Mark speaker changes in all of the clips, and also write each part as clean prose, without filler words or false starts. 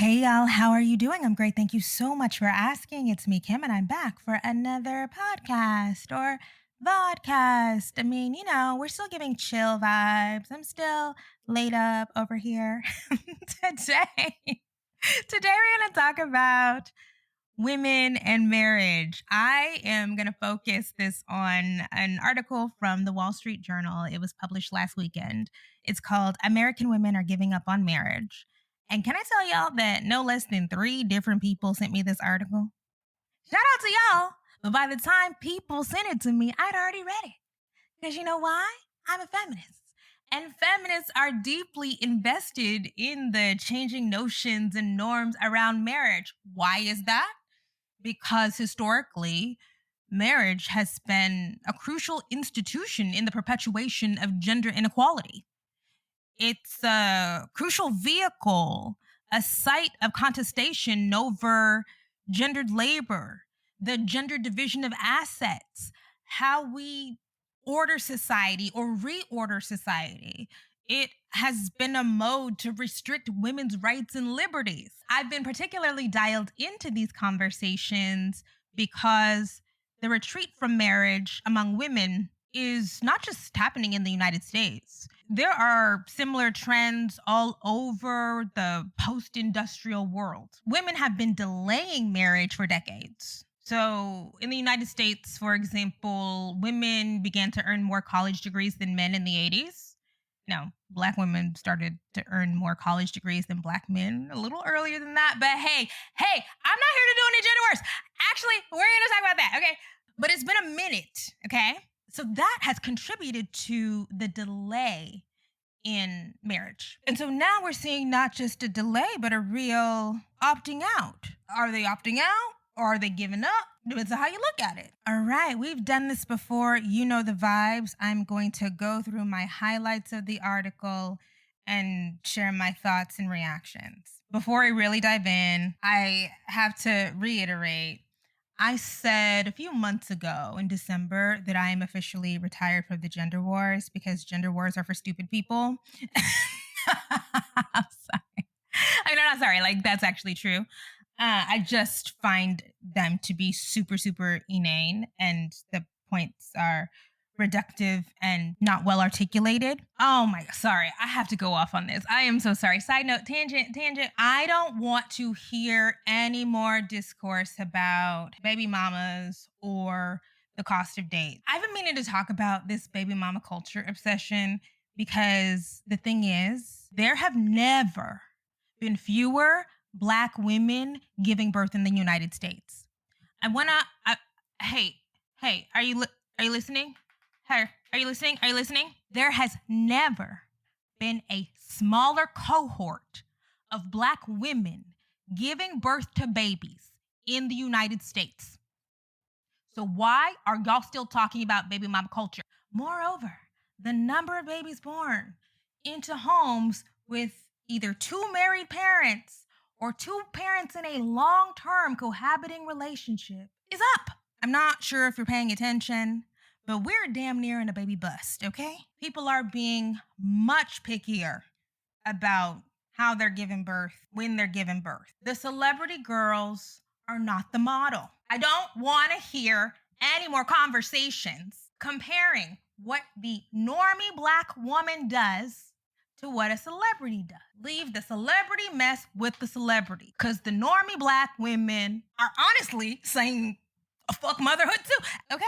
Speaker 1: Hey y'all, how are you doing? I'm great. Thank you so much for asking. It's me, Kim, and I'm back for another podcast or vodcast. We're still giving chill vibes. I'm still laid up over here. Today, today we're going to talk about women and marriage. I am going to focus this on an article from the Wall Street Journal. It was published last weekend. It's called American Women Are Giving Up on Marriage. And can I tell y'all that no less than 3 different people sent me this article? Shout out to y'all. But by the time people sent it to me, I'd already read it. Because you know why? I'm a feminist. And feminists are deeply invested in the changing notions and norms around marriage. Why is that? Because historically, marriage has been a crucial institution in the perpetuation of gender inequality. It's a crucial vehicle, a site of contestation over gendered labor, the gender division of assets, how we order society or reorder society. It has been a mode to restrict women's rights and liberties. I've been particularly dialed into these conversations because the retreat from marriage among women is not just happening in the United States. There are similar trends all over the post industrial world. Women have been delaying marriage for decades. So, in the United States, for example, women began to earn more college degrees than men in the 80s. Black women started to earn more college degrees than black men a little earlier than that. But hey, I'm not here to do any gender wars. Actually, we're going to talk about that, okay? But it's been a minute, okay? So that has contributed to the delay in marriage. And so now we're seeing not just a delay, but a real opting out. Are they opting out or are they giving up? Depends on how you look at it. All right, we've done this before. You know the vibes. I'm going to go through my highlights of the article and share my thoughts and reactions. Before I really dive in, I have to reiterate I said a few months ago in December that I am officially retired from the gender wars because gender wars are for stupid people. I'm sorry. I'm not sorry. Like, that's actually true. I just find them to be super, super inane, and the points are reductive and not well articulated. Oh my god, sorry. I have to go off on this. I am so sorry. Side note, tangent. I don't want to hear any more discourse about baby mamas or the cost of dates. I've been meaning to talk about this baby mama culture obsession because the thing is, there have never been fewer Black women giving birth in the United States. I wanna. Hey, are you listening? Hey, are you listening? Are you listening? There has never been a smaller cohort of Black women giving birth to babies in the United States. So why are y'all still talking about baby mama culture? Moreover, the number of babies born into homes with either two married parents or two parents in a long-term cohabiting relationship is up. I'm not sure if you're paying attention, but we're damn near in a baby bust, okay? People are being much pickier about how they're giving birth, when they're giving birth. The celebrity girls are not the model. I don't want to hear any more conversations comparing what the normie Black woman does to what a celebrity does. Leave the celebrity mess with the celebrity, because the normie Black women are honestly saying a fuck motherhood too, okay?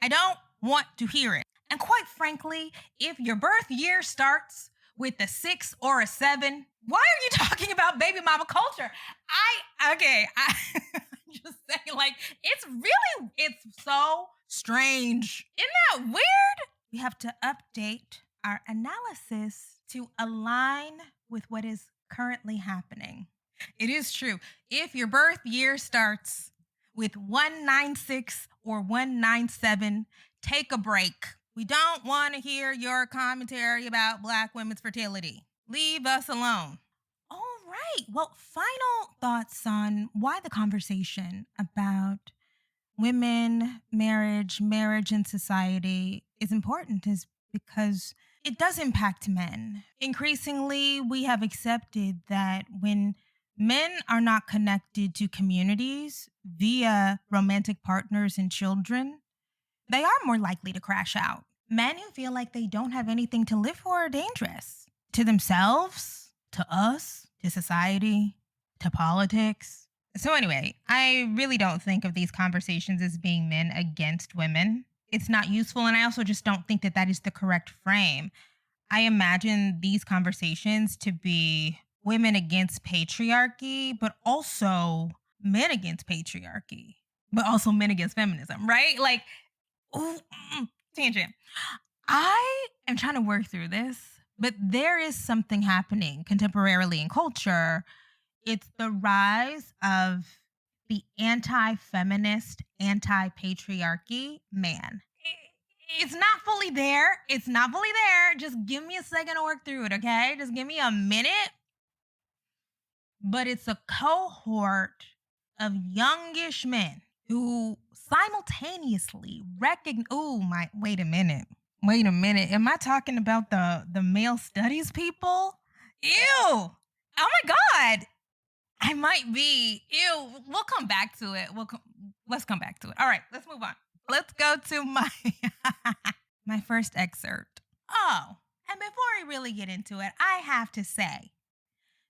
Speaker 1: I don't want to hear it. And quite frankly, if your birth year starts with a 6 or a 7, why are you talking about baby mama culture? I'm just saying, like, it's so strange. Isn't that weird? We have to update our analysis to align with what is currently happening. It is true. If your birth year starts with 196 or 197, take a break. We don't want to hear your commentary about Black women's fertility. Leave us alone. All right. Well, final thoughts on why the conversation about women, marriage and society is important is because it does impact men. Increasingly, we have accepted that when Men are not connected to communities via romantic partners and children. They are more likely to crash out. Men who feel like they don't have anything to live for are dangerous to themselves, to us, to society, to politics. So, anyway, I really don't think of these conversations as being men against women. It's not useful. And I also just don't think that that is the correct frame. I imagine these conversations to be women against patriarchy, but also men against patriarchy, but also men against feminism, right? Like, ooh, tangent. I am trying to work through this, but there is something happening contemporarily in culture. It's the rise of the anti-feminist, anti-patriarchy man. It's not fully there. It's not fully there. Just give me a second to work through it, okay? Just give me a minute. But it's a cohort of youngish men who simultaneously recognize. Oh my! Wait a minute. Wait a minute. Am I talking about the male studies people? Ew! Oh my god! I might be. Ew. We'll come back to it. Let's come back to it. All right. Let's move on. Let's go to my my first excerpt. Oh, and before I really get into it, I have to say,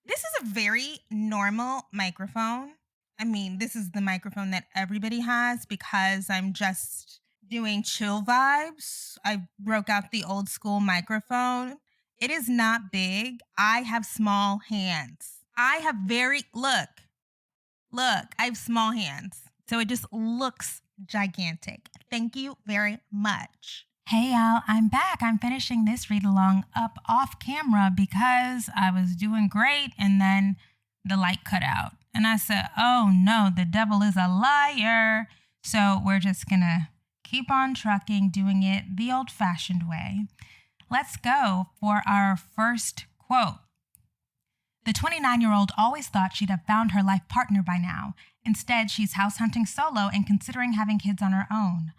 Speaker 1: this is a very normal microphone. I mean, this is the microphone that everybody has because I'm just doing chill vibes. I broke out the old school microphone. It is not big. I have small hands. I have look, I have small hands. So it just looks gigantic. Thank you very much. Hey y'all, I'm back. I'm finishing this read along up off camera because I was doing great and then the light cut out. And I said, oh no, the devil is a liar. So we're just gonna keep on trucking, doing it the old-fashioned way. Let's go for our first quote. The 29-year-old always thought she'd have found her life partner by now. Instead, she's house hunting solo and considering having kids on her own.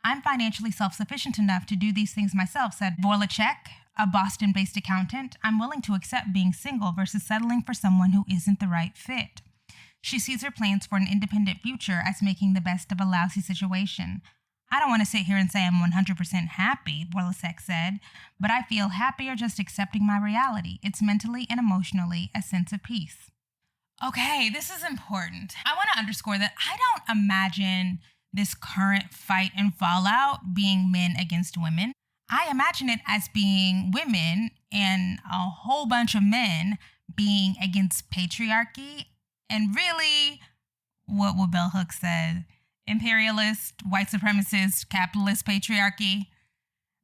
Speaker 1: I'm financially self-sufficient enough to do these things myself, said Vorlachek, a Boston-based accountant. I'm willing to accept being single versus settling for someone who isn't the right fit. She sees her plans for an independent future as making the best of a lousy situation. I don't want to sit here and say I'm 100% happy, Vorlachek said, but I feel happier just accepting my reality. It's mentally and emotionally a sense of peace. Okay, this is important. I want to underscore that I don't imagine this current fight and fallout being men against women. I imagine it as being women and a whole bunch of men being against patriarchy and really what Bell Hooks said, imperialist, white supremacist, capitalist patriarchy.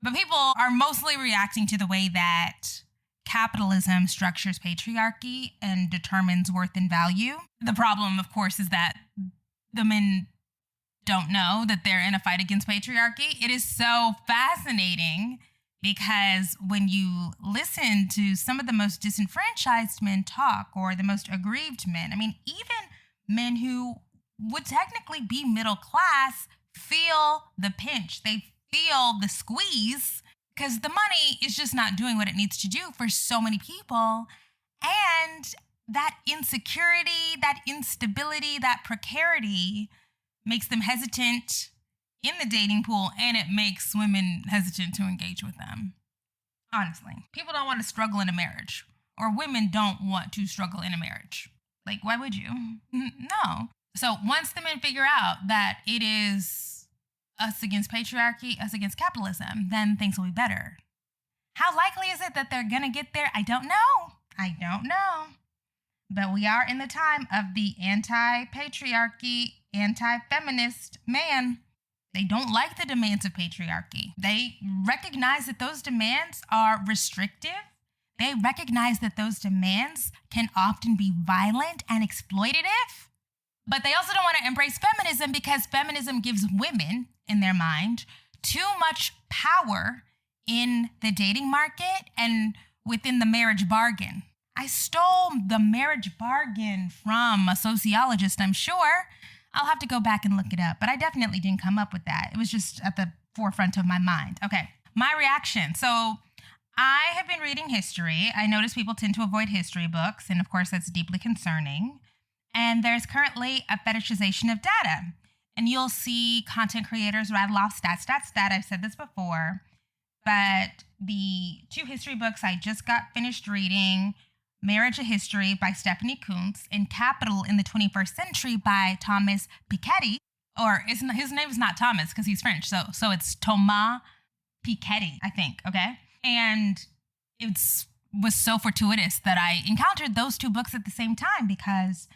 Speaker 1: But people are mostly reacting to the way that capitalism structures patriarchy and determines worth and value. The problem, of course, is that the men don't know that they're in a fight against patriarchy. It is so fascinating because when you listen to some of the most disenfranchised men talk, or the most aggrieved men, I mean, even men who would technically be middle class feel the pinch. They feel the squeeze because the money is just not doing what it needs to do for so many people. And that insecurity, that instability, that precarity makes them hesitant in the dating pool, and it makes women hesitant to engage with them. Honestly, people don't want to struggle in a marriage, or women don't want to struggle in a marriage. Like, why would you? No. So once the men figure out that it is us against patriarchy, us against capitalism, then things will be better. How likely is it that they're going to get there? I don't know. But we are in the time of the anti-patriarchy, anti-feminist man. They don't like the demands of patriarchy. They recognize that those demands are restrictive. They recognize that those demands can often be violent and exploitative. But they also don't want to embrace feminism because feminism gives women, in their mind, too much power in the dating market and within the marriage bargain. I stole the marriage bargain from a sociologist, I'm sure. I'll have to go back and look it up, but I definitely didn't come up with that. It was just at the forefront of my mind. Okay, my reaction. So I have been reading history. I notice people tend to avoid history books, and of course that's deeply concerning. And there's currently a fetishization of data. And you'll see content creators rattle off stat. I've said this before. But the 2 history books I just got finished reading, Marriage a History by Stephanie Coontz and Capital in the 21st Century by Thomas Piketty, or his name is not Thomas because he's French, so it's Thomas Piketty, I think, okay? And it was so fortuitous that I encountered those 2 books at the same time because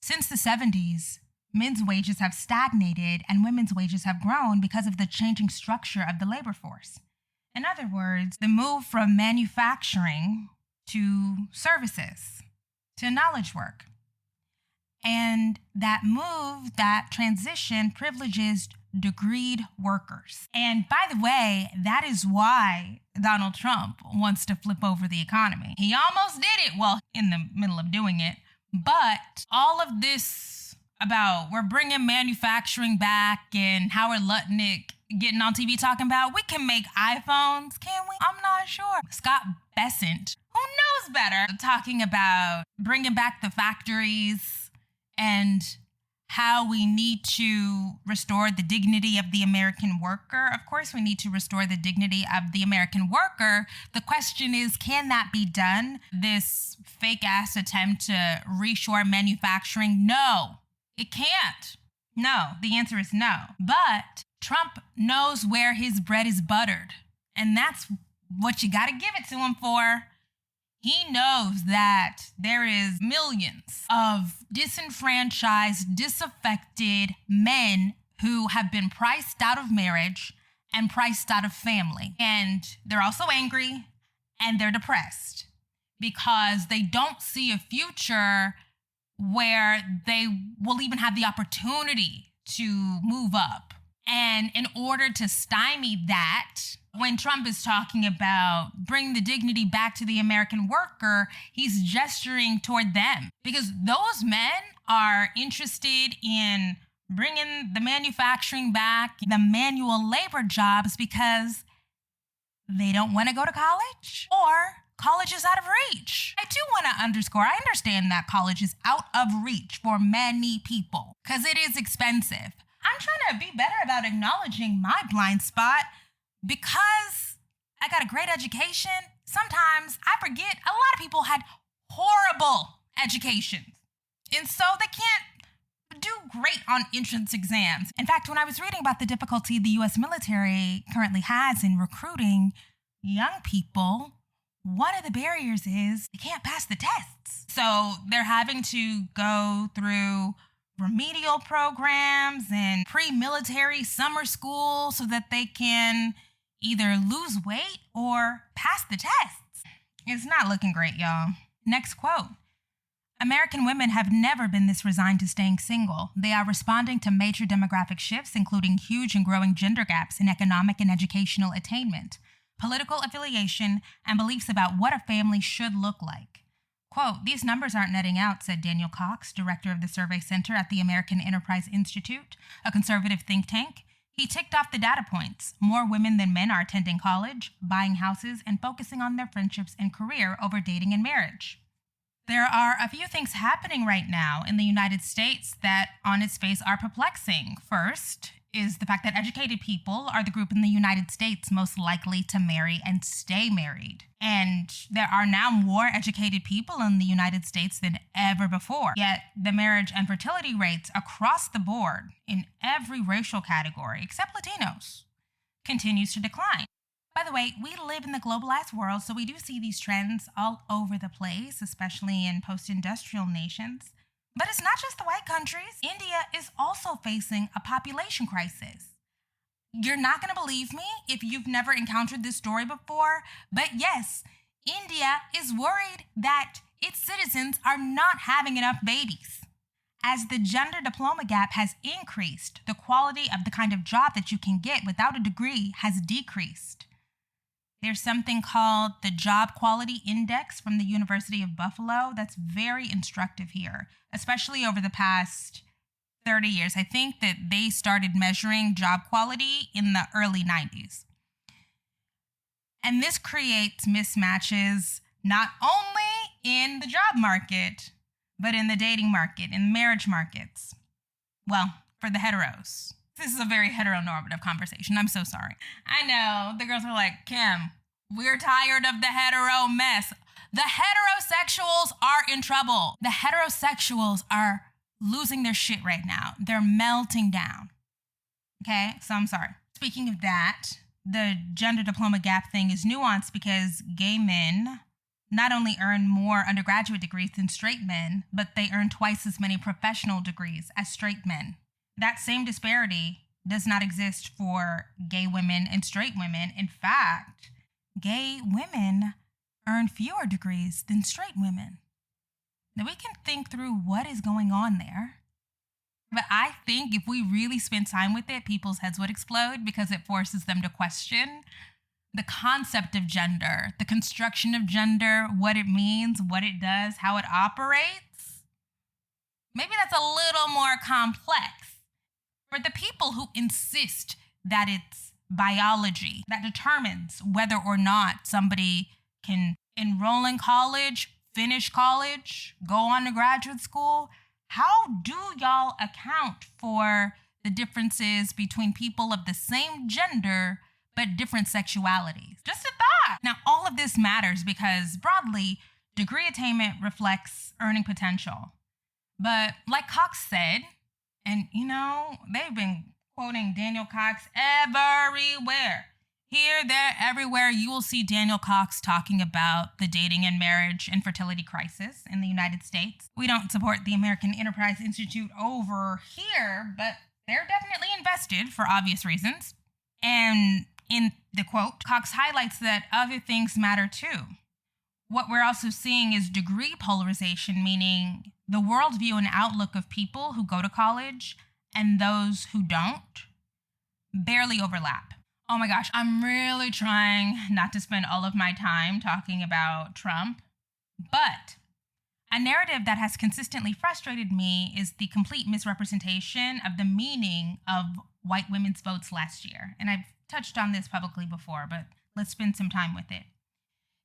Speaker 1: since the 70s, men's wages have stagnated and women's wages have grown because of the changing structure of the labor force. In other words, the move from manufacturing to services to knowledge work. And that move, that transition privileges degreed workers. And by the way, that is why Donald Trump wants to flip over the economy. He almost did it, well, in the middle of doing it. But all of this about we're bringing manufacturing back and Howard Lutnick getting on TV talking about we can make iPhones, can we? I'm not sure. Scott Bessent, who knows better, talking about bringing back the factories and how we need to restore the dignity of the American worker. Of course, we need to restore the dignity of the American worker. The question is, can that be done? This fake-ass attempt to reshore manufacturing? No, it can't. No, the answer is no. But Trump knows where his bread is buttered, and that's what you got to give it to him for. He knows that there is millions of disenfranchised, disaffected men who have been priced out of marriage and priced out of family. And they're also angry and they're depressed because they don't see a future where they will even have the opportunity to move up. And in order to stymie that, when Trump is talking about bring the dignity back to the American worker, he's gesturing toward them because those men are interested in bringing the manufacturing back, the manual labor jobs, because they don't want to go to college or college is out of reach. I do want to underscore, I understand that college is out of reach for many people because it is expensive. I'm trying to be better about acknowledging my blind spot because I got a great education. Sometimes I forget a lot of people had horrible educations. And so they can't do great on entrance exams. In fact, when I was reading about the difficulty the U.S. military currently has in recruiting young people, one of the barriers is they can't pass the tests. So they're having to go through remedial programs and pre-military summer school so that they can either lose weight or pass the tests. It's not looking great, y'all. Next quote. American women have never been this resigned to staying single. They are responding to major demographic shifts, including huge and growing gender gaps in economic and educational attainment, political affiliation, and beliefs about what a family should look like. Quote, these numbers aren't netting out, said Daniel Cox, director of the Survey Center at the American Enterprise Institute, a conservative think tank. He ticked off the data points. More women than men are attending college, buying houses, and focusing on their friendships and career over dating and marriage. There are a few things happening right now in the United States that on its face are perplexing. First is the fact that educated people are the group in the United States most likely to marry and stay married. And there are now more educated people in the United States than ever before. Yet the marriage and fertility rates across the board in every racial category, except Latinos, continues to decline. By the way, we live in the globalized world, so we do see these trends all over the place, especially in post-industrial nations. But it's not just the white countries. India is also facing a population crisis. You're not going to believe me if you've never encountered this story before, but yes, India is worried that its citizens are not having enough babies. As the gender diploma gap has increased, the quality of the kind of job that you can get without a degree has decreased. There's something called the Job Quality Index from the University of Buffalo that's very instructive here, especially over the past 30 years. I think that they started measuring job quality in the early 90s. And this creates mismatches not only in the job market, But in the dating market, in marriage markets, well, for the heteros, this is a very heteronormative conversation. I'm so sorry. I know. The girls are like, Kim, we're tired of the hetero mess. The heterosexuals are in trouble. The heterosexuals are losing their shit right now. They're melting down. Okay? So I'm sorry. Speaking of that, the gender diploma gap thing is nuanced because gay men not only earn more undergraduate degrees than straight men, but they earn twice as many professional degrees as straight men. That same disparity does not exist for gay women and straight women. In fact, gay women earn fewer degrees than straight women. Now we can think through what is going on there. But I think if we really spend time with it, people's heads would explode because it forces them to question the concept of gender, the construction of gender, what it means, what it does, how it operates. Maybe that's a little more complex. For the people who insist that it's biology that determines whether or not somebody can enroll in college, finish college, go on to graduate school, how do y'all account for the differences between people of the same gender but different sexualities? Just a thought. Now, all of this matters because broadly, degree attainment reflects earning potential. But like Cox said, and they've been quoting Daniel Cox everywhere. Here, there, everywhere, you will see Daniel Cox talking about the dating and marriage and fertility crisis in the United States. We don't support the American Enterprise Institute over here, but they're definitely invested for obvious reasons. And in the quote, Cox highlights that other things matter too. What we're also seeing is degree polarization, meaning the worldview and outlook of people who go to college and those who don't barely overlap. Oh my gosh, I'm really trying not to spend all of my time talking about Trump, but a narrative that has consistently frustrated me is the complete misrepresentation of the meaning of white women's votes last year. And I've touched on this publicly before, but let's spend some time with it.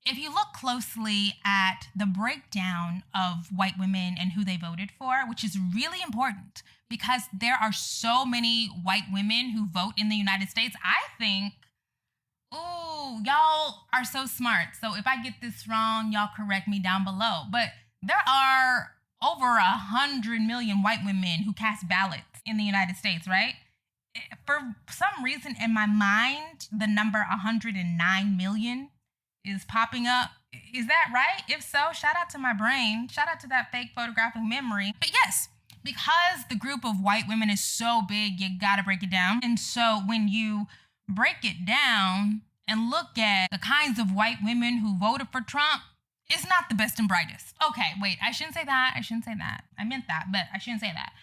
Speaker 1: If you look closely at the breakdown of white women and who they voted for, which is really important because there are so many white women who vote in the United States, I think, y'all are so smart. So if I get this wrong, y'all correct me down below. But there are over 100 million white women who cast ballots in the United States, right? For some reason in my mind, the number 109 million is popping up. Is that right? If so, shout out to my brain. Shout out to that fake photographic memory. But yes, because the group of white women is so big, you gotta break it down. And so when you break it down and look at the kinds of white women who voted for Trump, it's not the best and brightest. Okay, wait, I shouldn't say that. I meant that, but I shouldn't say that.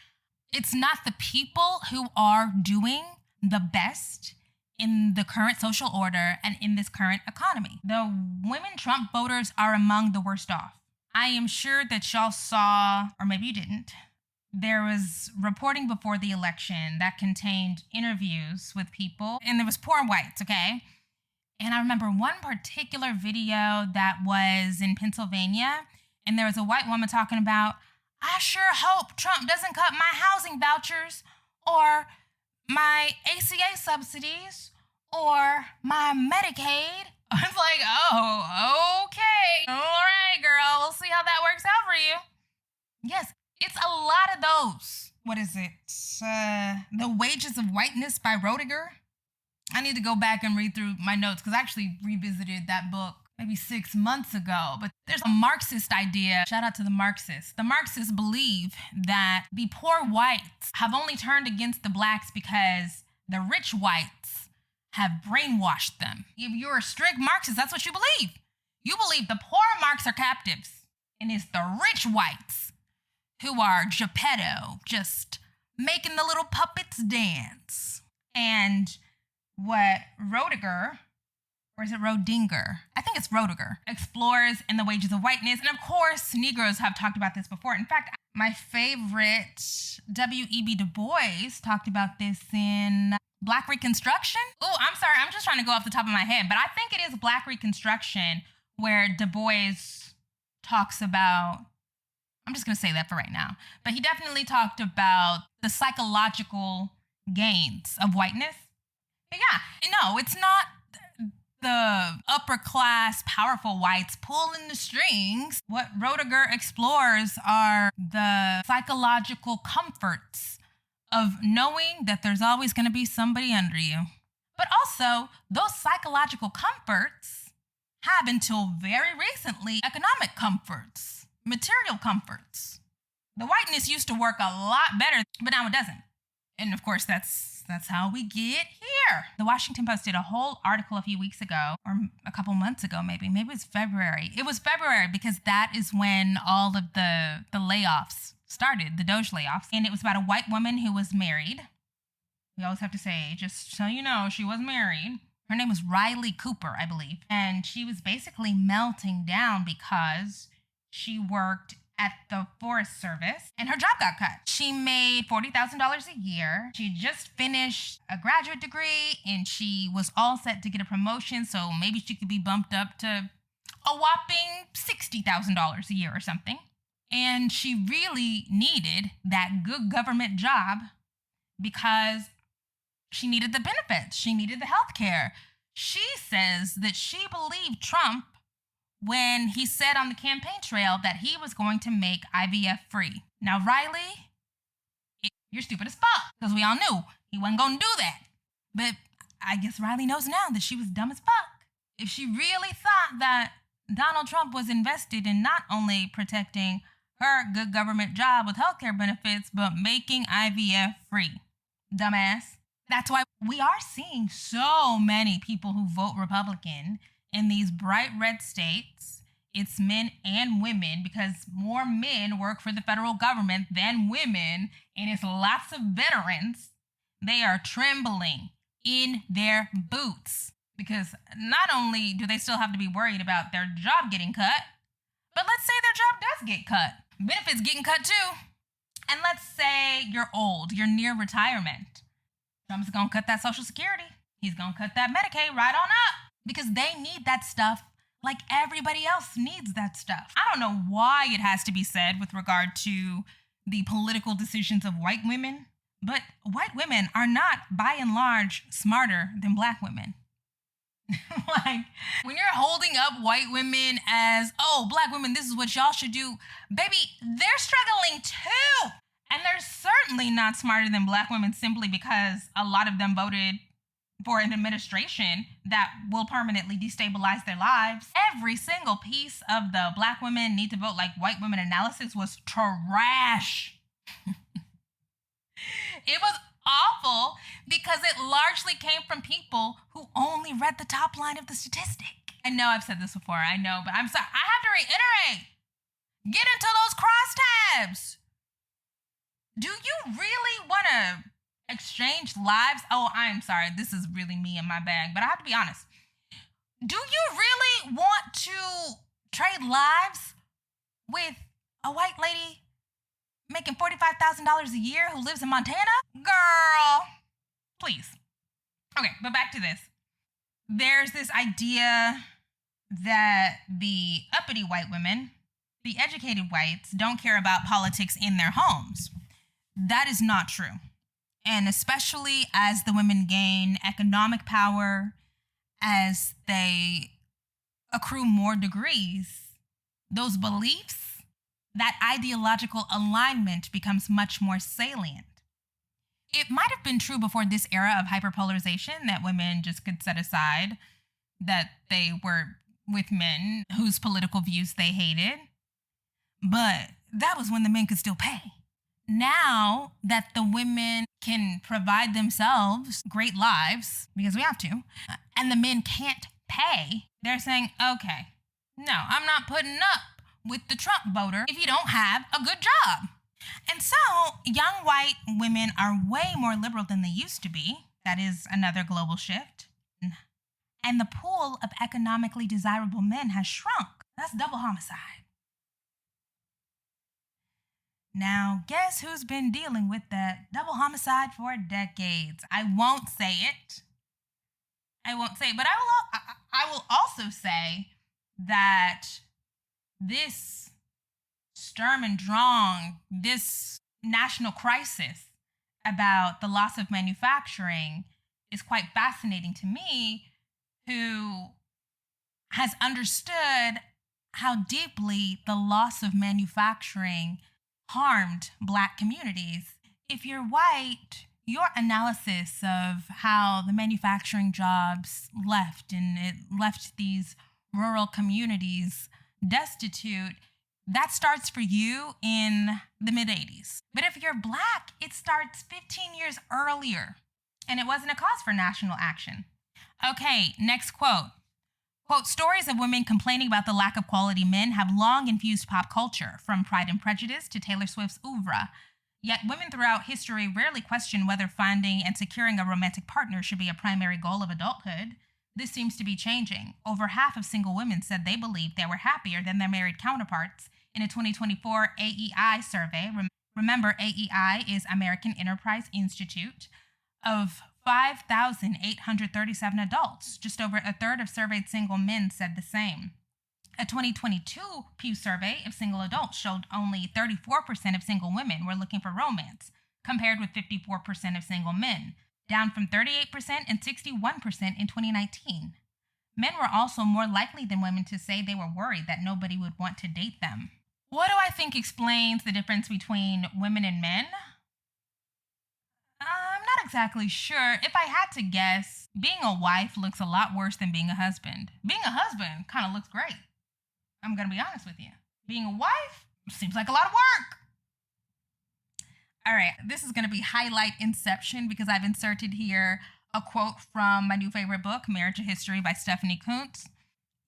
Speaker 1: It's not the people who are doing the best in the current social order and in this current economy. The women Trump voters are among the worst off. I am sure that y'all saw, or maybe you didn't, there was reporting before the election that contained interviews with people, and there was poor whites, okay? And I remember one particular video that was in Pennsylvania, and there was a white woman talking about, I sure hope Trump doesn't cut my housing vouchers or my ACA subsidies or my Medicaid. I was like, oh, okay. All right, girl. We'll see how that works out for you. Yes, it's a lot of those. What is it? The Wages of Whiteness by Roediger. I need to go back and read through my notes because I actually revisited that book maybe 6 months ago. But there's a Marxist idea. Shout out to the Marxists. The Marxists believe that the poor whites have only turned against the blacks because the rich whites have brainwashed them. If you're a strict Marxist, that's what you believe. You believe the poor Marx are captives, and it's the rich whites who are Geppetto, just making the little puppets dance. And what Roediger, or is it Roedinger? I think it's Roediger, explores in The Wages of Whiteness. And of course, Negroes have talked about this before. In fact, my favorite, W.E.B. Du Bois, talked about this in Black Reconstruction. Oh, I'm sorry. I'm just trying to go off the top of my head. But I think it is Black Reconstruction where Du Bois talks about, I'm just going to say that for right now. But he definitely talked about the psychological gains of whiteness. But yeah, no, it's not the upper class, powerful whites pulling the strings. What Roediger explores are the psychological comforts of knowing that there's always going to be somebody under you. But also, those psychological comforts have until very recently economic comforts, material comforts. The whiteness used to work a lot better, but now it doesn't. And of course, that's how we get here. The Washington Post did a whole article a few weeks ago, or a couple months ago, maybe it was February. It was February because that is when all of the layoffs started, the Doge layoffs. And it was about a white woman who was married. We always have to say, just so you know, she was married. Her name was Riley Cooper, I believe. And she was basically melting down because she worked at the Forest Service and her job got cut. She made $40,000 a year. She just finished a graduate degree and she was all set to get a promotion, so maybe she could be bumped up to a whopping $60,000 a year or something. And she really needed that good government job because she needed the benefits. She needed the health care. She says that she believed Trump when he said on the campaign trail that he was going to make IVF free. Now, Riley, you're stupid as fuck, because we all knew he wasn't going to do that. But I guess Riley knows now that she was dumb as fuck. If she really thought that Donald Trump was invested in not only protecting her good government job with healthcare benefits, but making IVF free. Dumbass. That's why we are seeing so many people who vote Republican in these bright red states. It's men and women, because more men work for the federal government than women, and it's lots of veterans. They are trembling in their boots because not only do they still have to be worried about their job getting cut, but let's say their job does get cut. Benefits getting cut too. And let's say you're old, you're near retirement. Trump's gonna cut that Social Security. He's gonna cut that Medicaid right on up, because they need that stuff like everybody else needs that stuff. I don't know why it has to be said with regard to the political decisions of white women, but white women are not, by and large, smarter than black women. Like, when you're holding up white women as, oh, black women, this is what y'all should do, baby, they're struggling too. And they're certainly not smarter than black women simply because a lot of them voted for an administration that will permanently destabilize their lives. Every single piece of the black women need to vote like white women analysis was trash. It was awful because it largely came from people who only read the top line of the statistic. I know I've said this before, I know, but I'm sorry. I have to reiterate. Get into those crosstabs. Do you really want to exchange lives? Oh, I'm sorry. This is really me in my bag, but I have to be honest. Do you really want to trade lives with a white lady making $45,000 a year who lives in Montana? Girl, please. Okay, but back to this. There's this idea that the uppity white women, the educated whites, don't care about politics in their homes. That is not true. And especially as the women gain economic power, as they accrue more degrees, those beliefs, that ideological alignment becomes much more salient. It might have been true before this era of hyperpolarization that women just could set aside that they were with men whose political views they hated. But that was when the men could still pay. Now that the women can provide themselves great lives, because we have to, and the men can't pay, they're saying, okay, no, I'm not putting up with the Trump voter if you don't have a good job. And so young white women are way more liberal than they used to be. That is another global shift. And the pool of economically desirable men has shrunk. That's double homicide. Now, guess who's been dealing with that double homicide for decades? I won't say it. But I will also say that this Sturm and Drang, this national crisis about the loss of manufacturing is quite fascinating to me, who has understood how deeply the loss of manufacturing harmed Black communities. If you're white, your analysis of how the manufacturing jobs left and it left these rural communities destitute, that starts for you in the mid-'80s. But if you're Black, it starts 15 years earlier, and it wasn't a cause for national action. Okay, next quote. Quote, stories of women complaining about the lack of quality men have long infused pop culture, from Pride and Prejudice to Taylor Swift's oeuvre. Yet women throughout history rarely question whether finding and securing a romantic partner should be a primary goal of adulthood. This seems to be changing. Over half of single women said they believed they were happier than their married counterparts in a 2024 AEI survey. Remember, AEI is American Enterprise Institute. Of 5,837 adults, just over a third of surveyed single men said the same. A 2022 Pew survey of single adults showed only 34% of single women were looking for romance, compared with 54% of single men, down from 38% and 61% in 2019. Men were also more likely than women to say they were worried that nobody would want to date them. What do I think explains the difference between women and men? I'm not exactly sure. If I had to guess, being a wife looks a lot worse than being a husband. Being a husband kind of looks great. I'm going to be honest with you. Being a wife seems like a lot of work. All right, this is going to be highlight inception because I've inserted here a quote from my new favorite book, Marriage: A History by Stephanie Kuntz.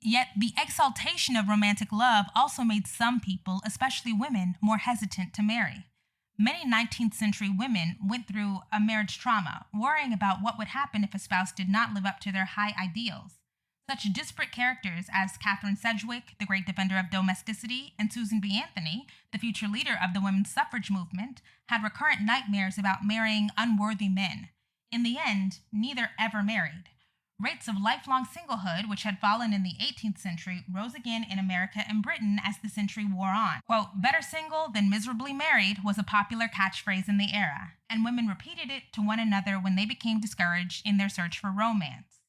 Speaker 1: Yet the exaltation of romantic love also made some people, especially women, more hesitant to marry. Many 19th century women went through a marriage trauma, worrying about what would happen if a spouse did not live up to their high ideals. Such disparate characters as Catherine Sedgwick, the great defender of domesticity, and Susan B. Anthony, the future leader of the women's suffrage movement, had recurrent nightmares about marrying unworthy men. In the end, neither ever married. Rates of lifelong singlehood, which had fallen in the 18th century, rose again in America and Britain as the century wore on. Quote, better single than miserably married was a popular catchphrase in the era, and women repeated it to one another when they became discouraged in their search for romance.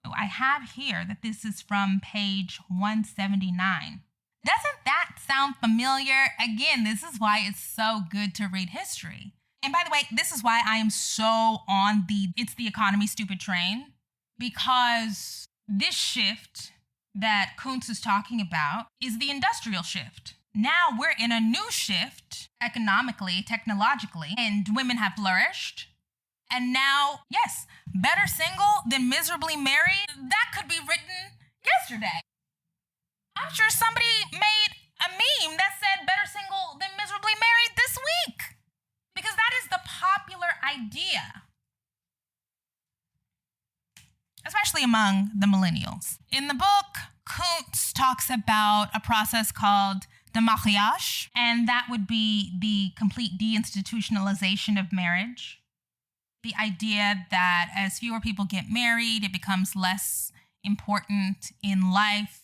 Speaker 1: So I have here that this is from page 179. Doesn't that sound familiar? Again, this is why it's so good to read history. And by the way, this is why I am so on it's the economy stupid train, because this shift that Kuntz is talking about is the industrial shift. Now we're in a new shift economically, technologically, and women have flourished. And now, yes, better single than miserably married, that could be written yesterday. I'm sure somebody made a meme that said better single than miserably married this week. Because that is the popular idea, especially among the millennials. In the book, Kuntz talks about a process called démariage, and that would be the complete deinstitutionalization of marriage. The idea that as fewer people get married, it becomes less important in life,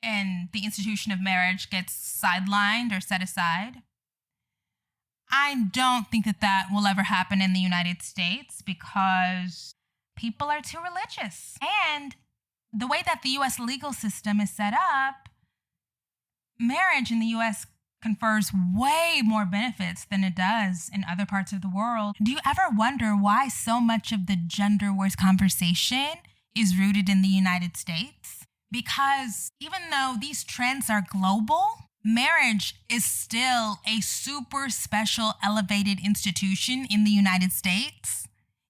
Speaker 1: and the institution of marriage gets sidelined or set aside. I don't think that will ever happen in the United States because people are too religious. And the way that the U.S. legal system is set up, marriage in the U.S. confers way more benefits than it does in other parts of the world. Do you ever wonder why so much of the gender wars conversation is rooted in the United States? Because even though these trends are global, marriage is still a super special, elevated institution in the United States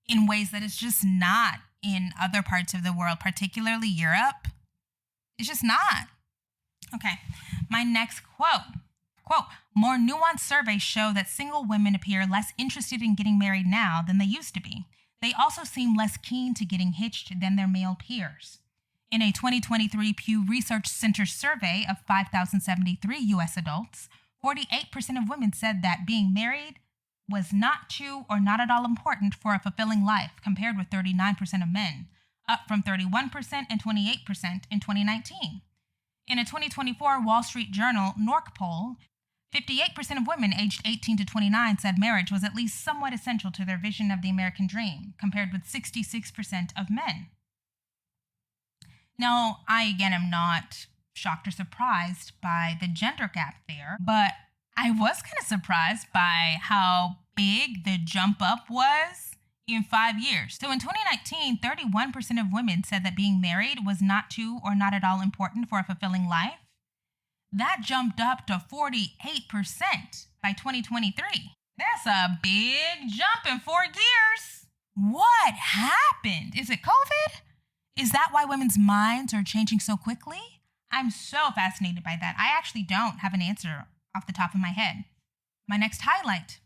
Speaker 1: in ways that it's just not in other parts of the world, particularly Europe. It's just not. Okay, my next quote. Quote, more nuanced surveys show that single women appear less interested in getting married now than they used to be. They also seem less keen to getting hitched than their male peers. In a 2023 Pew Research Center survey of 5,073 U.S. adults, 48% of women said that being married was not too or not at all important for a fulfilling life, compared with 39% of men, up from 31% and 28% in 2019. In a 2024 Wall Street Journal NORC poll, 58% of women aged 18 to 29 said marriage was at least somewhat essential to their vision of the American dream, compared with 66% of men. Now, I again am not shocked or surprised by the gender gap there, but I was kind of surprised by how big the jump up was in 5 years. So in 2019, 31% of women said that being married was not too or not at all important for a fulfilling life. That jumped up to 48% by 2023. That's a big jump in 4 years. What happened? Is it COVID? Is that why women's minds are changing so quickly? I'm so fascinated by that. I actually don't have an answer off the top of my head. My next highlight.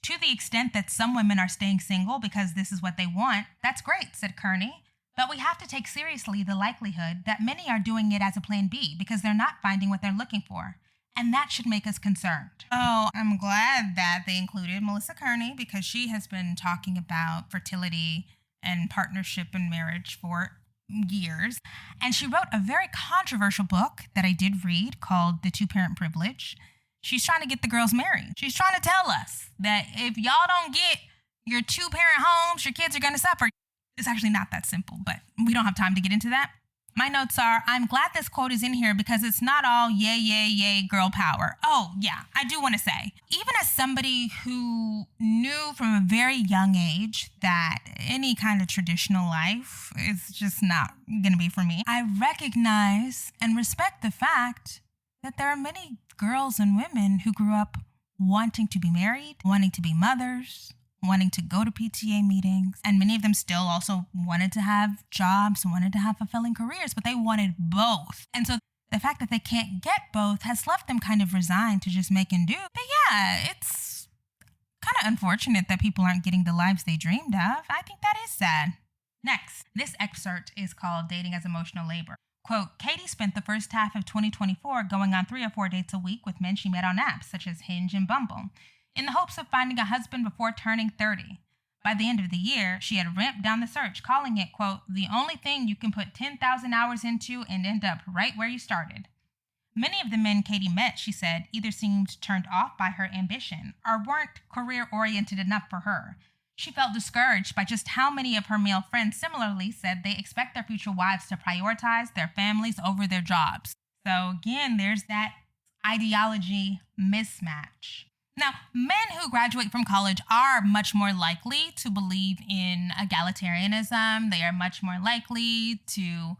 Speaker 1: To the extent that some women are staying single because this is what they want, that's great, said Kearney. But we have to take seriously the likelihood that many are doing it as a plan B because they're not finding what they're looking for. And that should make us concerned. Oh, I'm glad that they included Melissa Kearney because she has been talking about fertility and partnership and marriage for years. And she wrote a very controversial book that I did read called The Two-Parent Privilege. She's trying to get the girls married. She's trying to tell us that if y'all don't get your two-parent homes, your kids are going to suffer. It's actually not that simple, but we don't have time to get into that. My notes are, I'm glad this quote is in here because it's not all yay, yay, yay, girl power. Oh, yeah, I do want to say, even as somebody who knew from a very young age that any kind of traditional life is just not going to be for me, I recognize and respect the fact that there are many girls and women who grew up wanting to be married, wanting to be mothers, wanting to go to PTA meetings, and many of them still also wanted to have jobs, wanted to have fulfilling careers, but they wanted both. And so the fact that they can't get both has left them kind of resigned to just make and do. But yeah, it's kind of unfortunate that people aren't getting the lives they dreamed of. I think that is sad. Next, this excerpt is called Dating as Emotional Labor. Quote, Katie spent the first half of 2024 going on 3 or 4 dates a week with men she met on apps such as Hinge and Bumble, in the hopes of finding a husband before turning 30. By the end of the year, she had ramped down the search, calling it, quote, the only thing you can put 10,000 hours into and end up right where you started. Many of the men Katie met, she said, either seemed turned off by her ambition or weren't career-oriented enough for her. She felt discouraged by just how many of her male friends similarly said they expect their future wives to prioritize their families over their jobs. So again, there's that ideology mismatch. Now, men who graduate from college are much more likely to believe in egalitarianism. They are much more likely to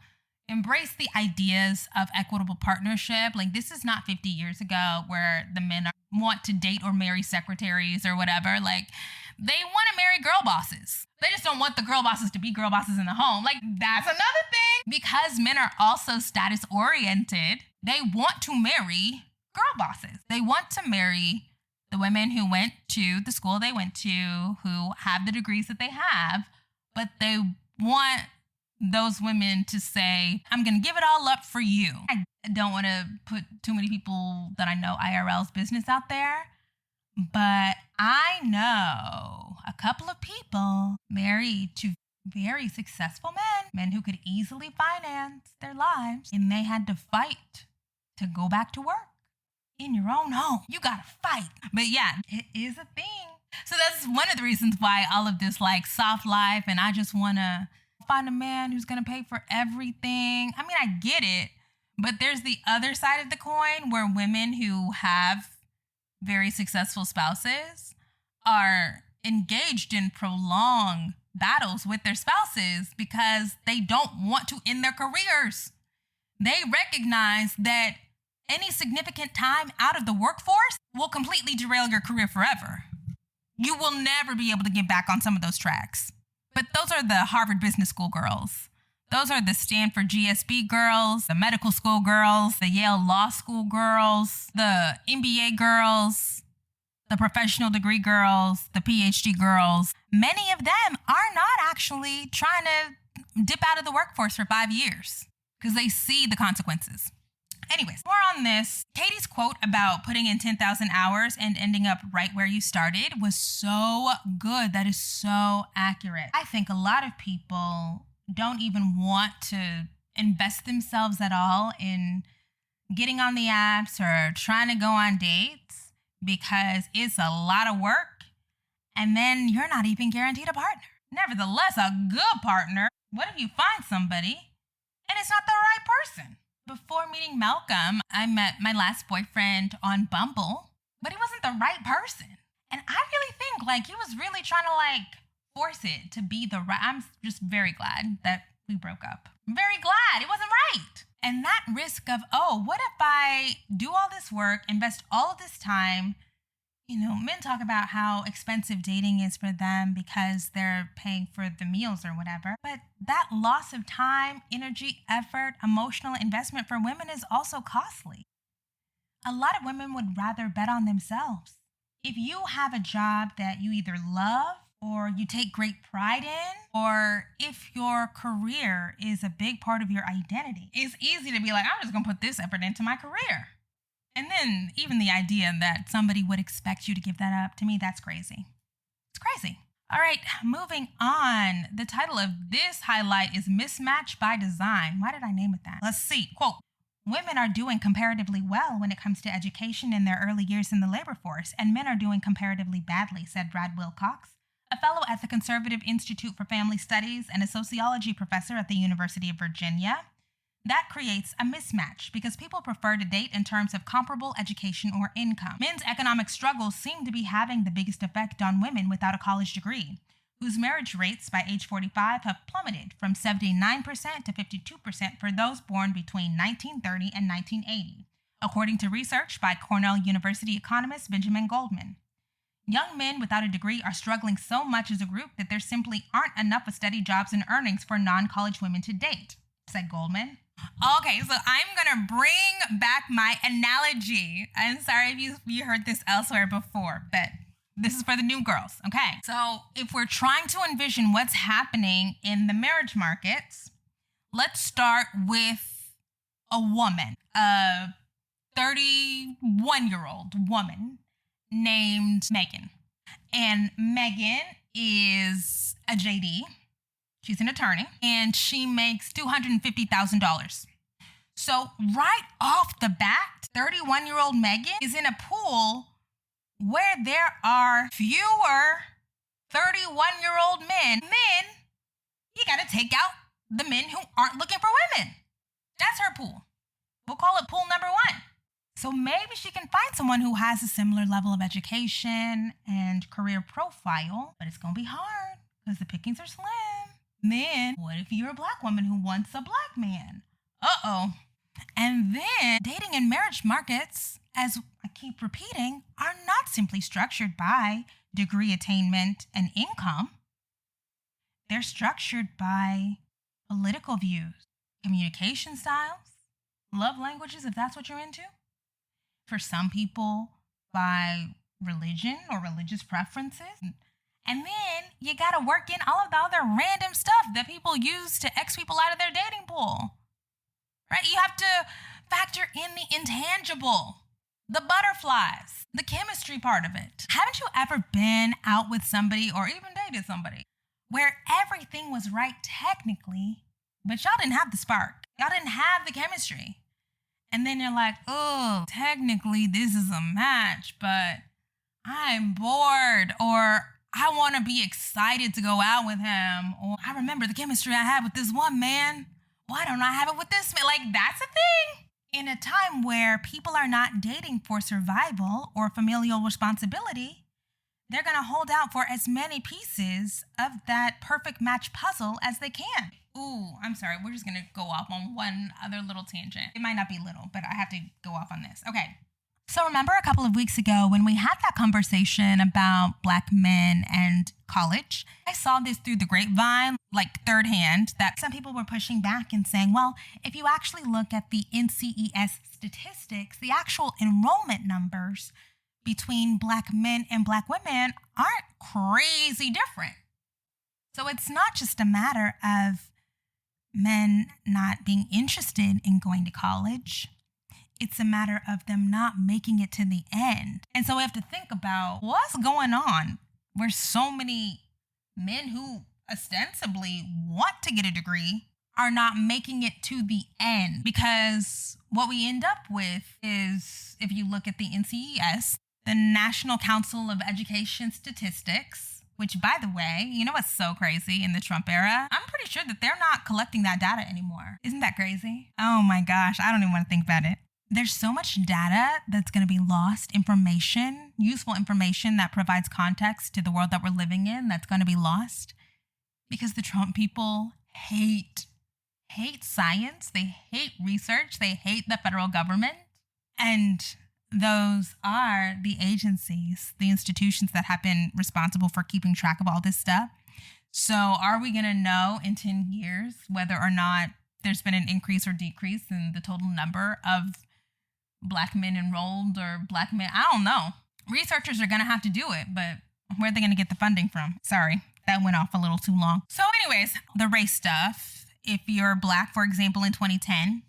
Speaker 1: embrace the ideas of equitable partnership. Like, this is not 50 years ago where the men want to date or marry secretaries or whatever. Like, they want to marry girl bosses. They just don't want the girl bosses to be girl bosses in the home. Like, that's another thing. Because men are also status oriented, they want to marry girl bosses. They want to marry the women who went to the school they went to, who have the degrees that they have, but they want those women to say, I'm going to give it all up for you. I don't want to put too many people that I know IRL's business out there, but I know a couple of people married to very successful men who could easily finance their lives, and they had to fight to go back to work. In your own home, you gotta fight. But yeah, it is a thing. So that's one of the reasons why all of this like soft life and I just wanna find a man who's gonna pay for everything. I mean, I get it, but there's the other side of the coin where women who have very successful spouses are engaged in prolonged battles with their spouses because they don't want to end their careers. They recognize that any significant time out of the workforce will completely derail your career forever. You will never be able to get back on some of those tracks. But those are the Harvard Business School girls. Those are the Stanford GSB girls, the medical school girls, the Yale Law School girls, the MBA girls, the professional degree girls, the PhD girls. Many of them are not actually trying to dip out of the workforce for 5 years because they see the consequences. Anyways, more on this. Katie's quote about putting in 10,000 hours and ending up right where you started was so good. That is so accurate. I think a lot of people don't even want to invest themselves at all in getting on the apps or trying to go on dates because it's a lot of work, and then you're not even guaranteed a partner. Nevertheless, a good partner. What if you find somebody and it's not the right person? Before meeting Malcolm, I met my last boyfriend on Bumble, but he wasn't the right person. And I really think he was really trying to force it to be the right. I'm just very glad that we broke up. I'm very glad it wasn't right. And that risk of, what if I do all this work, invest all of this time? Men talk about how expensive dating is for them because they're paying for the meals or whatever. But that loss of time, energy, effort, emotional investment for women is also costly. A lot of women would rather bet on themselves. If you have a job that you either love or you take great pride in, or if your career is a big part of your identity, it's easy to be like, I'm just going to put this effort into my career. And then even the idea that somebody would expect you to give that up, to me, that's crazy. It's crazy. All right, moving on. The title of this highlight is Mismatch by Design. Why did I name it that? Let's see. Quote, women are doing comparatively well when it comes to education in their early years in the labor force, and men are doing comparatively badly, said Brad Wilcox, a fellow at the Conservative Institute for Family Studies and a sociology professor at the University of Virginia. That creates a mismatch because people prefer to date in terms of comparable education or income. Men's economic struggles seem to be having the biggest effect on women without a college degree, whose marriage rates by age 45 have plummeted from 79% to 52% for those born between 1930 and 1980, according to research by Cornell University economist Benjamin Goldman. Young men without a degree are struggling so much as a group that there simply aren't enough of steady jobs and earnings for non-college women to date, said Goldman. Okay, so I'm going to bring back my analogy. I'm sorry if you heard this elsewhere before, but this is for the new girls, okay? So if we're trying to envision what's happening in the marriage markets, let's start with a woman, a 31-year-old woman named Megan. And Megan is a JD. She's an attorney, and she makes $250,000. So right off the bat, 31-year-old Megan is in a pool where there are fewer 31-year-old men. You got to take out the men who aren't looking for women. That's her pool. We'll call it pool number one. So maybe she can find someone who has a similar level of education and career profile, but it's going to be hard because the pickings are slim. Then, what if you're a black woman who wants a black man? And then, dating and marriage markets, as I keep repeating, are not simply structured by degree attainment and income. They're structured by political views, communication styles, love languages, if that's what you're into. For some people, by religion or religious preferences. And then you got to work in all of the other random stuff that people use to X people out of their dating pool, right? You have to factor in the intangible, the butterflies, the chemistry part of it. Haven't you ever been out with somebody or even dated somebody where everything was right technically, but y'all didn't have the spark? Y'all didn't have the chemistry. And then you're like, technically this is a match, but I'm bored, or I want to be excited to go out with him, or I remember the chemistry I had with this one man. Why don't I have it with this man? That's a thing. In a time where people are not dating for survival or familial responsibility, they're going to hold out for as many pieces of that perfect match puzzle as they can. Ooh, I'm sorry. We're just going to go off on one other little tangent. It might not be little, but I have to go off on this. Okay. So remember a couple of weeks ago when we had that conversation about Black men and college? I saw this through the grapevine, third hand, that some people were pushing back and saying, well, if you actually look at the NCES statistics, the actual enrollment numbers between Black men and Black women aren't crazy different. So it's not just a matter of men not being interested in going to college. It's a matter of them not making it to the end. And so we have to think about what's going on where so many men who ostensibly want to get a degree are not making it to the end. Because what we end up with is, if you look at the NCES, the National Council of Education Statistics, which, by the way, you know what's so crazy in the Trump era? I'm pretty sure that they're not collecting that data anymore. Isn't that crazy? Oh my gosh, I don't even want to think about it. There's so much data that's going to be lost, information, useful information that provides context to the world that we're living in, that's going to be lost because the Trump people hate science, they hate research, they hate the federal government. And those are the agencies, the institutions that have been responsible for keeping track of all this stuff. So are we going to know in 10 years whether or not there's been an increase or decrease in the total number of Black men enrolled or Black men? I don't know. Researchers are going to have to do it, but where are they going to get the funding from? Sorry, that went off a little too long. So anyways, the race stuff. If you're Black, for example, in 2010,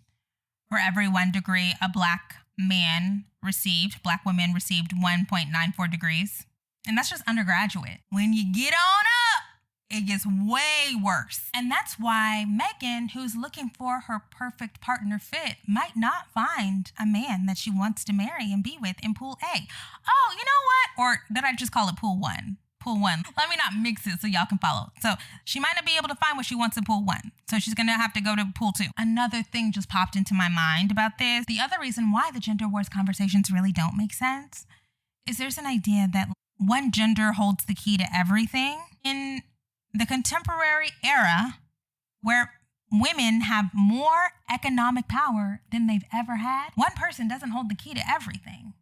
Speaker 1: for every 1 degree a Black man received, Black women received 1.94 degrees. And that's just undergraduate. When you get on up, it gets way worse. And that's why Megan, who's looking for her perfect partner fit, might not find a man that she wants to marry and be with in pool A. Oh, you know what? Or did I just call it pool 1? Pool 1. Let me not mix it so y'all can follow. So she might not be able to find what she wants in pool 1. So she's going to have to go to pool 2. Another thing just popped into my mind about this. The other reason why the gender wars conversations really don't make sense is there's an idea that one gender holds the key to everything. In the contemporary era, where women have more economic power than they've ever had, one person doesn't hold the key to everything.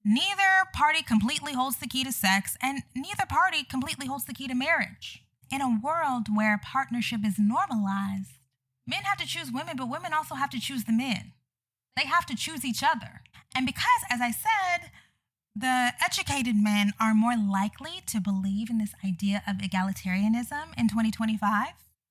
Speaker 1: Neither party completely holds the key to sex, and neither party completely holds the key to marriage. In a world where partnership is normalized, men have to choose women, but women also have to choose the men. They have to choose each other. And because, as I said, the educated men are more likely to believe in this idea of egalitarianism in 2025,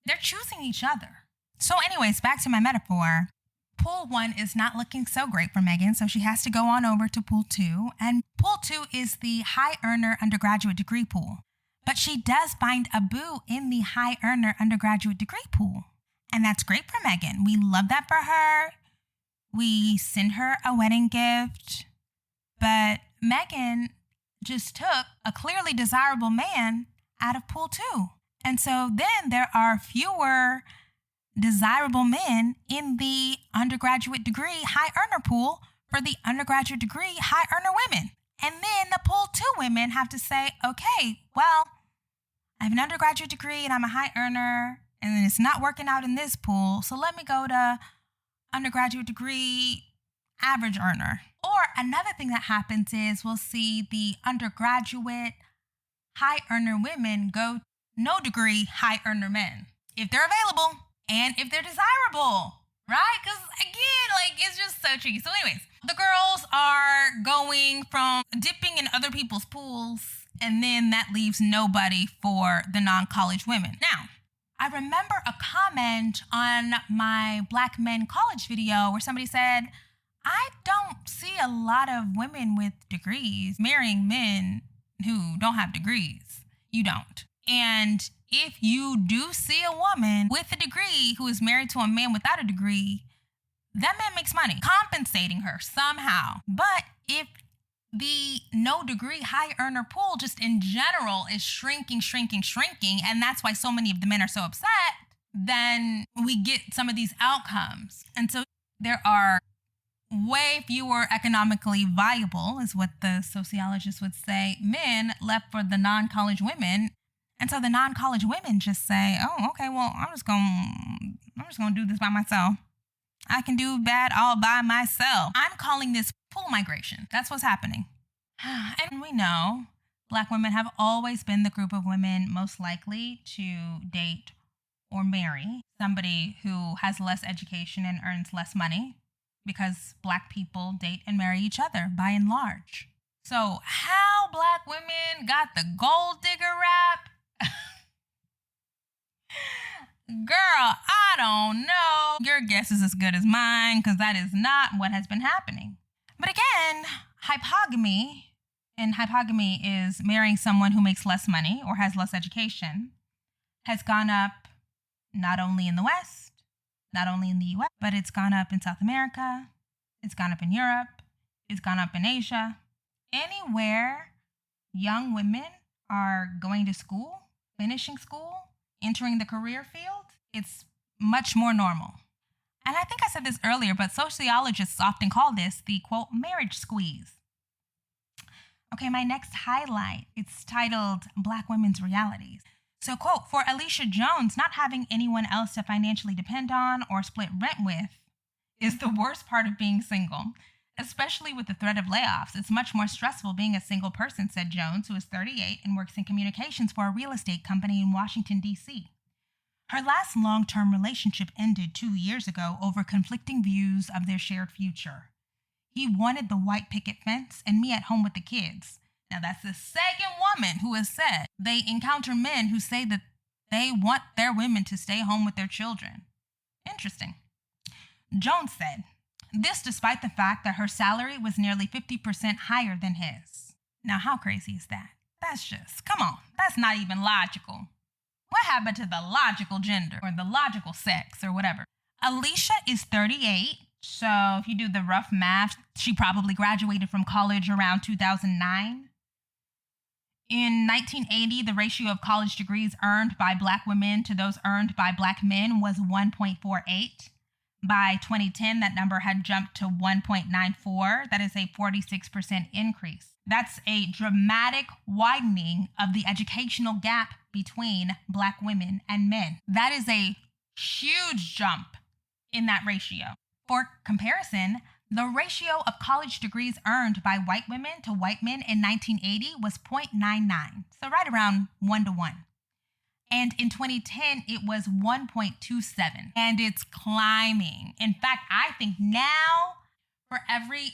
Speaker 1: they're choosing each other. So anyways, back to my metaphor. Pool 1 is not looking so great for Megan, so she has to go on over to pool 2. And pool 2 is the high earner undergraduate degree pool. But she does find a boo in the high earner undergraduate degree pool. And that's great for Megan. We love that for her. We send her a wedding gift. But Megan just took a clearly desirable man out of pool 2. And so then there are fewer desirable men in the undergraduate degree high earner pool for the undergraduate degree high earner women. And then the pool 2 women have to say, okay, well, I have an undergraduate degree and I'm a high earner and then it's not working out in this pool. So let me go to undergraduate degree average earner. Or another thing that happens is we'll see the undergraduate high earner women go no degree high earner men if they're available. And if they're desirable, right? Because again, it's just so tricky. So anyways, the girls are going from dipping in other people's pools, and then that leaves nobody for the non-college women. Now, I remember a comment on my Black Men College video where somebody said, I don't see a lot of women with degrees marrying men who don't have degrees. You don't. And if you do see a woman with a degree who is married to a man without a degree, that man makes money, compensating her somehow. But if the no degree high earner pool just in general is shrinking, and that's why so many of the men are so upset, then we get some of these outcomes. And so there are way fewer economically viable, is what the sociologists would say, men left for the non-college women. And so the non-college women just say, oh, okay, well, I'm just gonna do this by myself. I can do bad all by myself. I'm calling this pool migration. That's what's happening. And we know Black women have always been the group of women most likely to date or marry somebody who has less education and earns less money, because Black people date and marry each other by and large. So how Black women got the gold digger rap? Girl, I don't know. Your guess is as good as mine, because that is not what has been happening. But again, hypogamy, and hypogamy is marrying someone who makes less money or has less education, has gone up not only in the West, not only in the US, but it's gone up in South America, it's gone up in Europe, it's gone up in Asia. Anywhere young women are going to school, finishing school, entering the career field, it's much more normal. And I think I said this earlier, but sociologists often call this the, quote, marriage squeeze. Okay, my next highlight, it's titled Black Women's Realities. So, quote, for Alicia Jones, not having anyone else to financially depend on or split rent with is the worst part of being single, especially with the threat of layoffs. It's much more stressful being a single person, said Jones, who is 38 and works in communications for a real estate company in Washington, D.C. Her last long-term relationship ended 2 years ago over conflicting views of their shared future. He wanted the white picket fence and me at home with the kids. Now, that's the second woman who has said they encounter men who say that they want their women to stay home with their children. Interesting. Jones said, this despite the fact that her salary was nearly 50% higher than his. Now, how crazy is that? That's just, come on, that's not even logical. What happened to the logical gender or the logical sex or whatever? Alicia is 38, so if you do the rough math, she probably graduated from college around 2009. In 1980, the ratio of college degrees earned by Black women to those earned by Black men was 1.48. By 2010, that number had jumped to 1.94. That is a 46% increase. That's a dramatic widening of the educational gap between Black women and men. That is a huge jump in that ratio. For comparison, the ratio of college degrees earned by white women to white men in 1980 was 0.99, so right around 1 to 1. And in 2010, it was 1.27, and it's climbing. In fact, I think now for every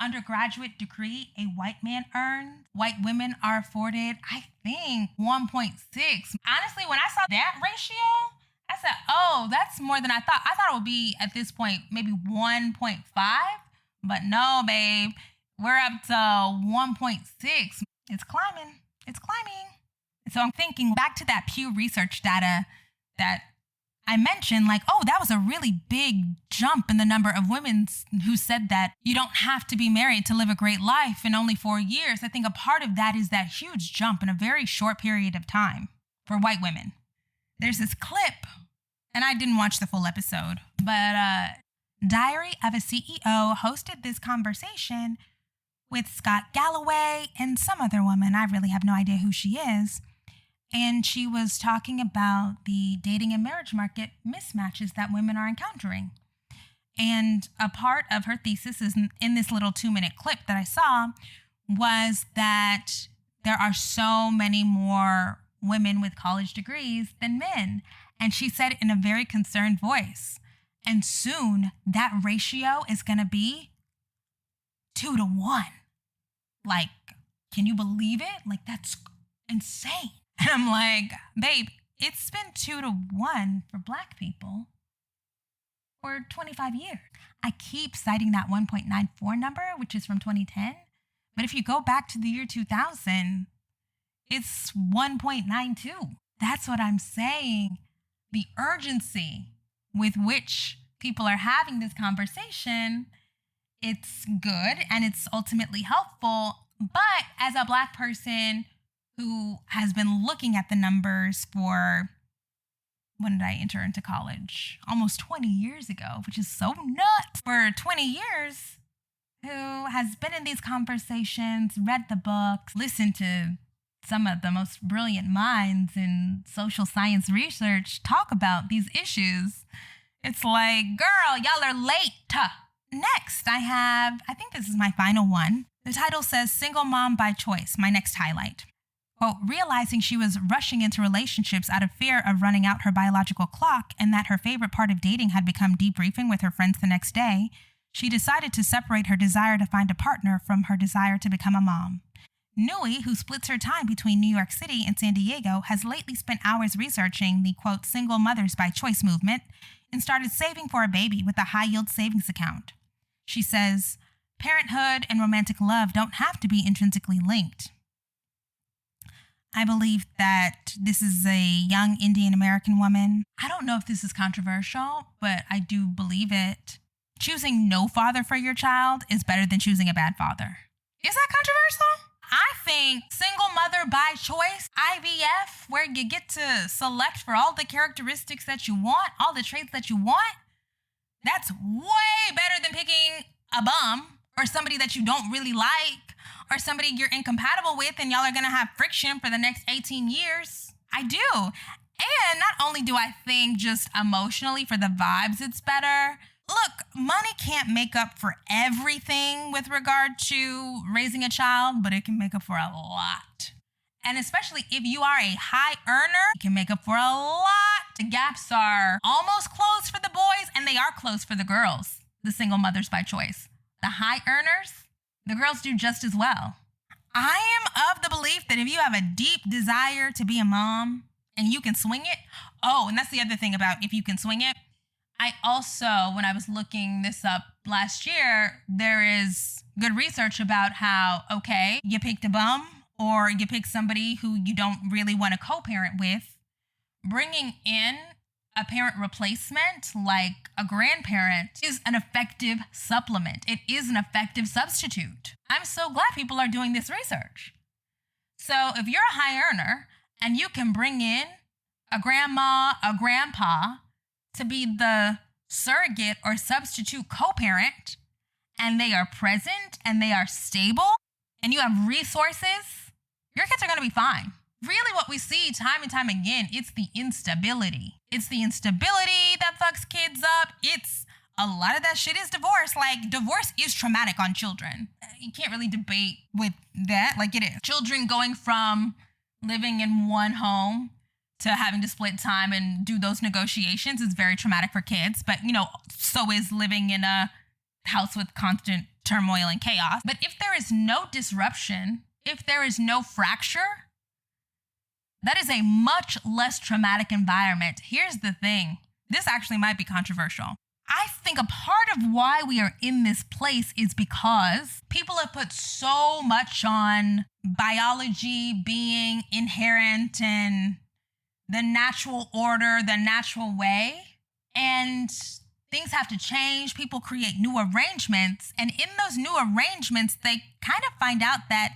Speaker 1: undergraduate degree a white man earns, white women are afforded, I think, 1.6. Honestly, when I saw that ratio, I said, oh, that's more than I thought. I thought it would be, at this point, maybe 1.5. But no, babe, we're up to 1.6. It's climbing. It's climbing. So I'm thinking back to that Pew Research data that I mentioned, like, oh, that was a really big jump in the number of women who said that you don't have to be married to live a great life in only 4 years. I think a part of that is that huge jump in a very short period of time for white women. There's this clip, and I didn't watch the full episode, but Diary of a CEO hosted this conversation with Scott Galloway and some other woman. I really have no idea who she is. And she was talking about the dating and marriage market mismatches that women are encountering. And a part of her thesis is in this little 2-minute clip that I saw was that there are so many more women with college degrees than men. And she said in a very concerned voice, and soon that ratio is going to be 2 to 1. Like, can you believe it? Like, that's insane. And I'm like, babe, it's been 2 to 1 for Black people for 25 years. I keep citing that 1.94 number, which is from 2010. But if you go back to the year 2000, it's 1.92. That's what I'm saying. The urgency with which people are having this conversation, it's good and it's ultimately helpful. But as a Black person who has been looking at the numbers for, when did I enter into college? Almost 20 years ago, which is so nuts. For 20 years, who has been in these conversations, read the books, listened to some of the most brilliant minds in social science research talk about these issues. It's like, girl, y'all are late. Next, I think this is my final one. The title says Single Mom by Choice, my next highlight. Quote, realizing she was rushing into relationships out of fear of running out her biological clock and that her favorite part of dating had become debriefing with her friends the next day, she decided to separate her desire to find a partner from her desire to become a mom. Nui, who splits her time between New York City and San Diego, has lately spent hours researching the, quote, Single Mothers by Choice movement and started saving for a baby with a high-yield savings account. She says, parenthood and romantic love don't have to be intrinsically linked. I believe that this is a young Indian American woman. I don't know if this is controversial, but I do believe it. Choosing no father for your child is better than choosing a bad father. Is that controversial? I think single mother by choice, IVF, where you get to select for all the characteristics that you want, all the traits that you want, that's way better than picking a bum or somebody that you don't really like or somebody you're incompatible with and y'all are going to have friction for the next 18 years. I do. And not only do I think just emotionally for the vibes it's better, look, money can't make up for everything with regard to raising a child, but it can make up for a lot. And especially if you are a high earner, it can make up for a lot. The gaps are almost closed for the boys, and they are closed for the girls, the single mothers by choice. The high earners, the girls do just as well. I am of the belief that if you have a deep desire to be a mom and you can swing it, and that's the other thing about if you can swing it. I also, when I was looking this up last year, there is good research about how, okay, you picked a bum or you pick somebody who you don't really want to co-parent with, bringing in a parent replacement like a grandparent is an effective supplement. It is an effective substitute. I'm so glad people are doing this research. So if you're a high earner and you can bring in a grandma, a grandpa to be the surrogate or substitute co-parent, and they are present and they are stable and you have resources, your kids are going to be fine. Really what we see time and time again, it's the instability. It's the instability that fucks kids up. It's a lot of that shit is divorce. Like, divorce is traumatic on children. You can't really debate with that. Like, it is. Children going from living in one home to having to split time and do those negotiations is very traumatic for kids. But, so is living in a house with constant turmoil and chaos. But if there is no disruption, if there is no fracture, that is a much less traumatic environment. Here's the thing. This actually might be controversial. I think a part of why we are in this place is because people have put so much on biology being inherent and the natural order, the natural way, and things have to change. People create new arrangements, and in those new arrangements, they kind of find out that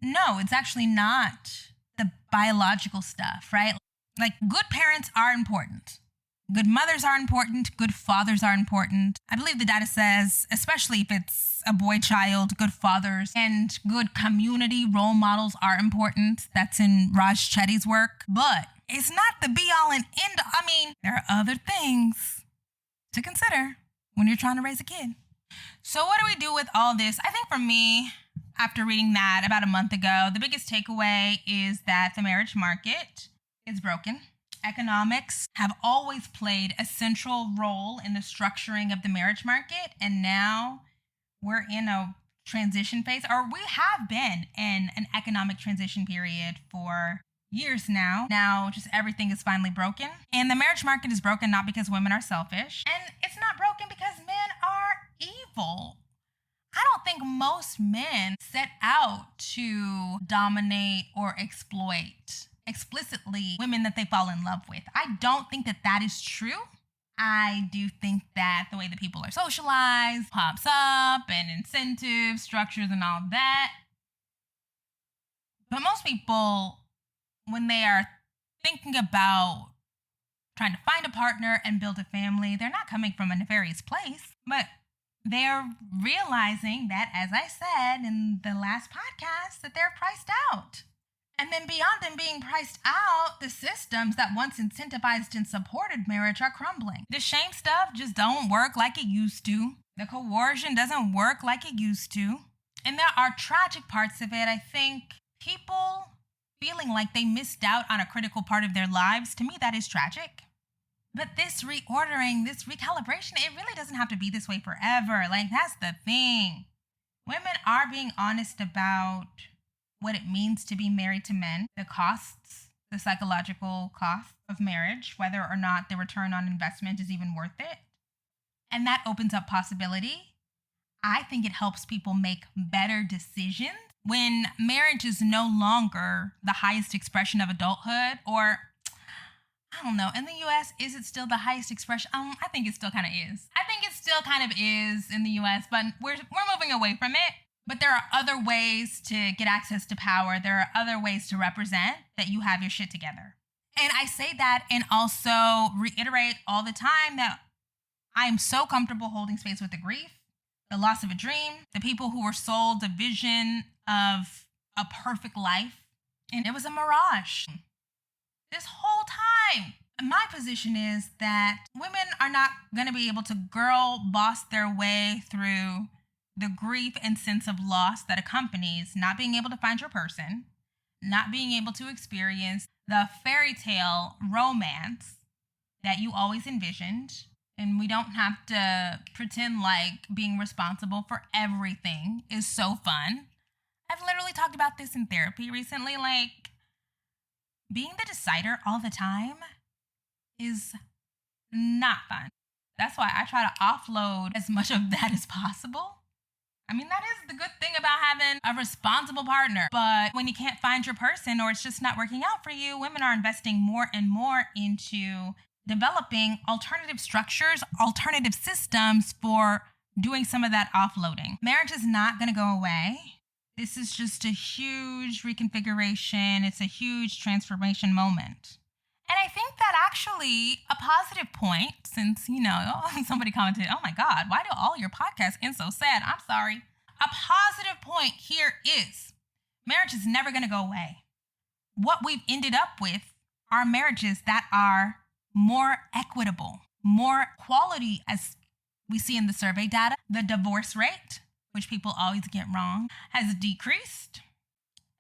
Speaker 1: no, it's actually not the biological stuff, right? Like, good parents are important. Good mothers are important. Good fathers are important. I believe the data says, especially if it's a boy child, good fathers and good community role models are important. That's in Raj Chetty's work. But it's not the be-all and end-all. I mean, there are other things to consider when you're trying to raise a kid. So what do we do with all this? I think for me, after reading that about a month ago, the biggest takeaway is that the marriage market is broken. Economics have always played a central role in the structuring of the marriage market, and now we're in a transition phase, or we have been in an economic transition period for years now. Now just everything is finally broken, and the marriage market is broken not because women are selfish, and it's not broken because men are evil. I don't think most men set out to dominate or exploit explicitly women that they fall in love with. I don't think that that is true. I do think that the way that people are socialized pops up, and incentives, structures, and all that. But most people, when they are thinking about trying to find a partner and build a family, they're not coming from a nefarious place, but they're realizing that, as I said in the last podcast, that they're priced out. And then beyond them being priced out, the systems that once incentivized and supported marriage are crumbling. The shame stuff just don't work like it used to. The coercion doesn't work like it used to. And there are tragic parts of it. I think people feeling like they missed out on a critical part of their lives, to me, that is tragic. But this reordering, this recalibration, it really doesn't have to be this way forever. Like, that's the thing. Women are being honest about what it means to be married to men, the costs, the psychological costs of marriage, whether or not the return on investment is even worth it. And that opens up possibility. I think it helps people make better decisions when marriage is no longer the highest expression of adulthood, or I don't know, in the US, is it still the highest expression? I think it still kind of is. I think it still kind of is in the US, but we're moving away from it. But there are other ways to get access to power. There are other ways to represent that you have your shit together. And I say that and also reiterate all the time that I'm so comfortable holding space with the grief, the loss of a dream, the people who were sold a vision of a perfect life. And it was a mirage. This whole time, my position is that women are not going to be able to girl boss their way through the grief and sense of loss that accompanies not being able to find your person, not being able to experience the fairy tale romance that you always envisioned. And we don't have to pretend like being responsible for everything is so fun. I've literally talked about this in therapy recently. Like, being the decider all the time is not fun. That's why I try to offload as much of that as possible. I mean, that is the good thing about having a responsible partner. But when you can't find your person or it's just not working out for you, women are investing more and more into developing alternative structures, alternative systems for doing some of that offloading. Marriage is not going to go away. This is just a huge reconfiguration. It's a huge transformation moment. And I think that actually a positive point, since, somebody commented, oh my God, why do all your podcasts end so sad? I'm sorry. A positive point here is marriage is never going to go away. What we've ended up with are marriages that are more equitable, more quality, as we see in the survey data. The divorce rate, which people always get wrong, has decreased.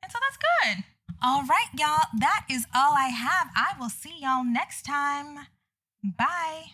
Speaker 1: And so that's good. All right, y'all. That is all I have. I will see y'all next time. Bye.